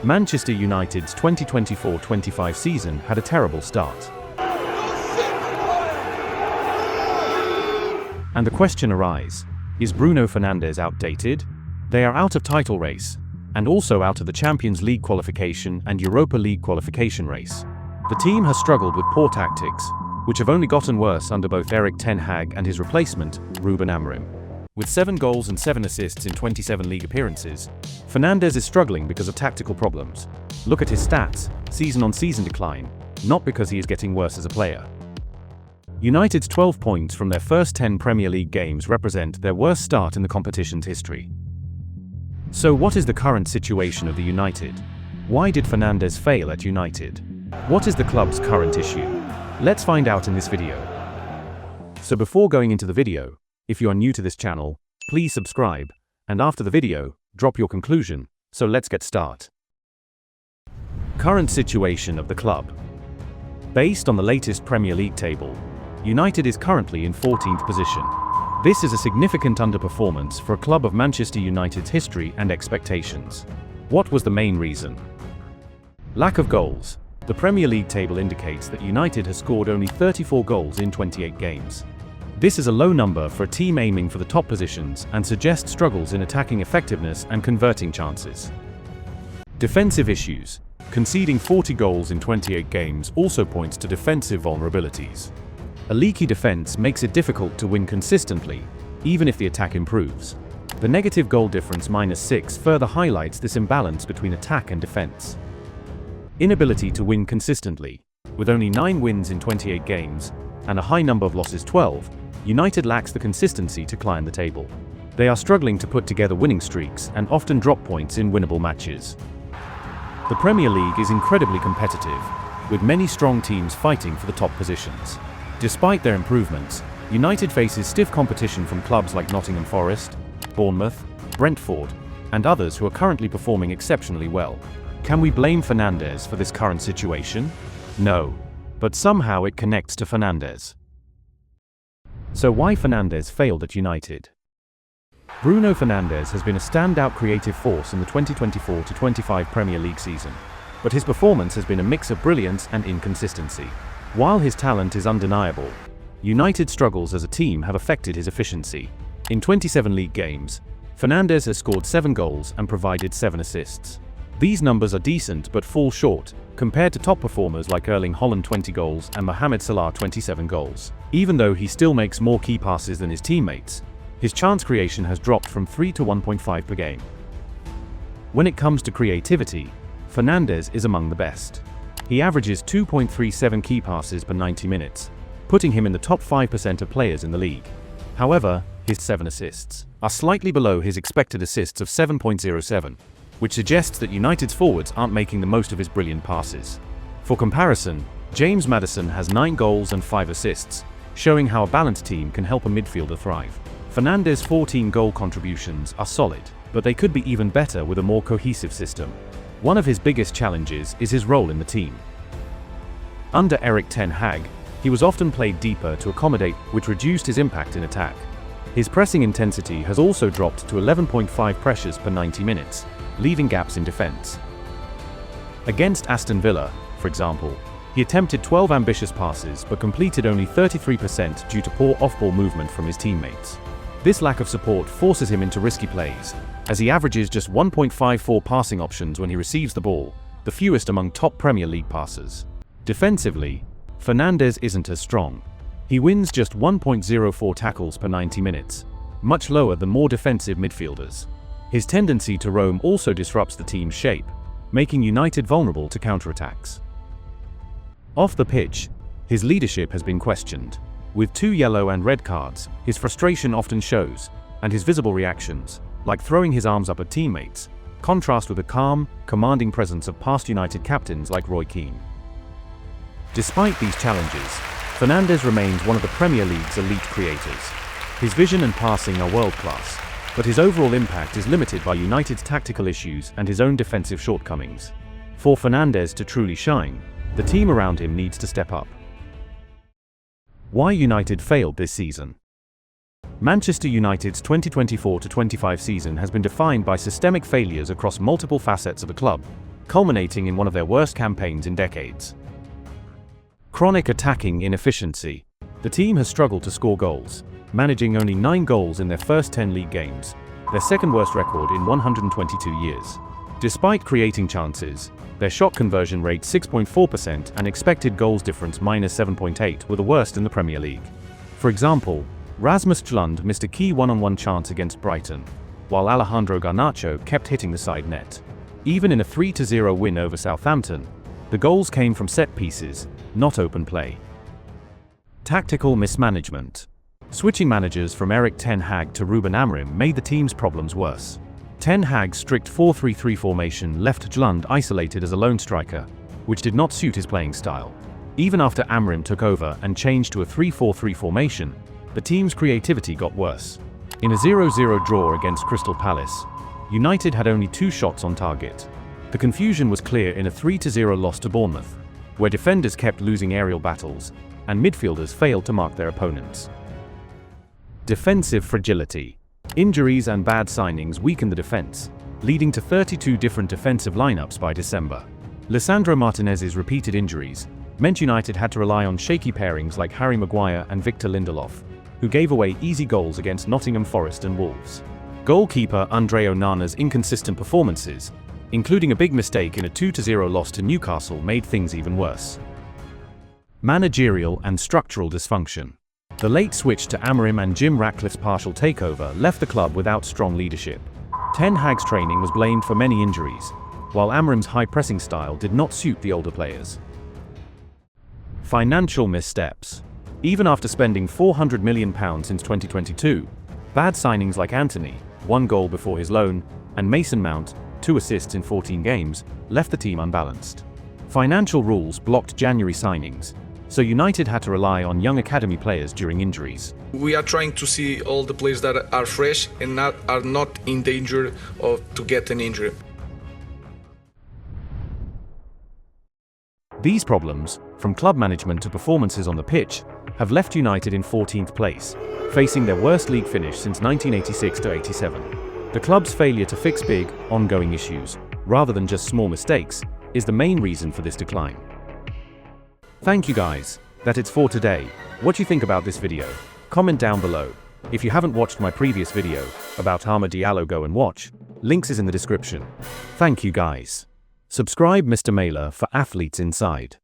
Manchester United's 2024-25 season had a terrible start. And the question arises, is Bruno Fernandes outdated? They are out of title race, and also out of the Champions League qualification and Europa League qualification race. The team has struggled with poor tactics, which have only gotten worse under both Erik ten Hag and his replacement, Ruben Amorim. With 7 goals and 7 assists in 27 league appearances, Fernandes is struggling because of tactical problems. Look at his stats, season-on-season decline, not because he is getting worse as a player. United's 12 points from their first 10 Premier League games represent their worst start in the competition's history. So what is the current situation of the United? Why did Fernandes fail at United? What is the club's current issue? Let's find out in this video. So before going into the video, if you are new to this channel, please subscribe, and after the video, drop your conclusion. So let's get started. Current situation of the club. Based on the latest Premier League table, United is currently in 14th position. This is a significant underperformance for a club of Manchester United's history and expectations. What was the main reason? Lack of goals. The Premier League table indicates that United has scored only 34 goals in 28 games. This is a low number for a team aiming for the top positions and suggests struggles in attacking effectiveness and converting chances. Defensive issues. Conceding 40 goals in 28 games also points to defensive vulnerabilities. A leaky defense makes it difficult to win consistently, even if the attack improves. The negative goal difference -6 further highlights this imbalance between attack and defense. Inability to win consistently. With only 9 wins in 28 games, and a high number of losses 12, United lacks the consistency to climb the table. They are struggling to put together winning streaks and often drop points in winnable matches. The Premier League is incredibly competitive, with many strong teams fighting for the top positions. Despite their improvements, United faces stiff competition from clubs like Nottingham Forest, Bournemouth, Brentford, and others who are currently performing exceptionally well. Can we blame Fernandes for this current situation? No. But somehow it connects to Fernandes. So why Fernandes failed at United? Bruno Fernandes has been a standout creative force in the 2024-25 Premier League season, but his performance has been a mix of brilliance and inconsistency. While his talent is undeniable, United's struggles as a team have affected his efficiency. In 27 league games, Fernandes has scored 7 goals and provided 7 assists. These numbers are decent but fall short, compared to top performers like Erling Haaland 20 goals and Mohamed Salah 27 goals. Even though he still makes more key passes than his teammates, his chance creation has dropped from 3 to 1.5 per game. When it comes to creativity, Fernandes is among the best. He averages 2.37 key passes per 90 minutes, putting him in the top 5% of players in the league. However, his 7 assists are slightly below his expected assists of 7.07, which suggests that United's forwards aren't making the most of his brilliant passes. For comparison, James Maddison has 9 goals and 5 assists, showing how a balanced team can help a midfielder thrive. Fernandes' 14 goal contributions are solid, but they could be even better with a more cohesive system. One of his biggest challenges is his role in the team. Under Erik ten Hag, he was often played deeper to accommodate, which reduced his impact in attack. His pressing intensity has also dropped to 11.5 pressures per 90 minutes, leaving gaps in defense. Against Aston Villa, for example, he attempted 12 ambitious passes but completed only 33% due to poor off-ball movement from his teammates. This lack of support forces him into risky plays, as he averages just 1.54 passing options when he receives the ball, the fewest among top Premier League passers. Defensively, Fernandes isn't as strong. He wins just 1.04 tackles per 90 minutes, much lower than more defensive midfielders. His tendency to roam also disrupts the team's shape, making United vulnerable to counterattacks. Off the pitch, his leadership has been questioned. With 2 yellow and red cards, his frustration often shows, and his visible reactions, like throwing his arms up at teammates, contrast with the calm, commanding presence of past United captains like Roy Keane. Despite these challenges, Fernandes remains one of the Premier League's elite creators. His vision and passing are world-class, but his overall impact is limited by United's tactical issues and his own defensive shortcomings. For Fernandes to truly shine, the team around him needs to step up. Why United failed this season? Manchester United's 2024-25 season has been defined by systemic failures across multiple facets of the club, culminating in one of their worst campaigns in decades. Chronic attacking inefficiency. The team has struggled to score goals, managing only 9 goals in their first 10 league games, their second worst record in 122 years. Despite creating chances, their shot conversion rate 6.4% and expected goals difference -7.8 were the worst in the Premier League. For example, Rasmus Hjulund missed a key one-on-one chance against Brighton, while Alejandro Garnacho kept hitting the side net. Even in a 3-0 win over Southampton, the goals came from set pieces, not open play. Tactical mismanagement. Switching managers from Erik ten Hag to Ruben Amorim made the team's problems worse. Ten Hag's strict 4-3-3 formation left Hjulund isolated as a lone striker, which did not suit his playing style. Even after Amorim took over and changed to a 3-4-3 formation, the team's creativity got worse. In a 0-0 draw against Crystal Palace, United had only 2 shots on target. The confusion was clear in a 3-0 loss to Bournemouth, where defenders kept losing aerial battles, and midfielders failed to mark their opponents. Defensive fragility. Injuries and bad signings weakened the defense, leading to 32 different defensive lineups by December. Lisandro Martinez's repeated injuries meant United had to rely on shaky pairings like Harry Maguire and Victor Lindelof, who gave away easy goals against Nottingham Forest and Wolves. Goalkeeper Andre Onana's inconsistent performances, including a big mistake in a 2-0 loss to Newcastle, made things even worse. Managerial and structural dysfunction. The late switch to Amorim and Jim Ratcliffe's partial takeover left the club without strong leadership. Ten Hag's training was blamed for many injuries, while Amorim's high-pressing style did not suit the older players. Financial missteps. Even after spending £400 million since 2022, bad signings like Antony, 1 goal before his loan, and Mason Mount, 2 assists in 14 games, left the team unbalanced. Financial rules blocked January signings, so United had to rely on young academy players during injuries. We are trying to see all the players that are fresh and are not in danger to get an injury. These problems, from club management to performances on the pitch, have left United in 14th place, facing their worst league finish since 1986-87. The club's failure to fix big, ongoing issues, rather than just small mistakes, is the main reason for this decline. Thank you guys, that's it for today. What do you think about this video? Comment down below. If you haven't watched my previous video about Amad Diallo, go and watch. Links is in the description. Thank you guys. Subscribe MrMAiLA for Athletes Inside.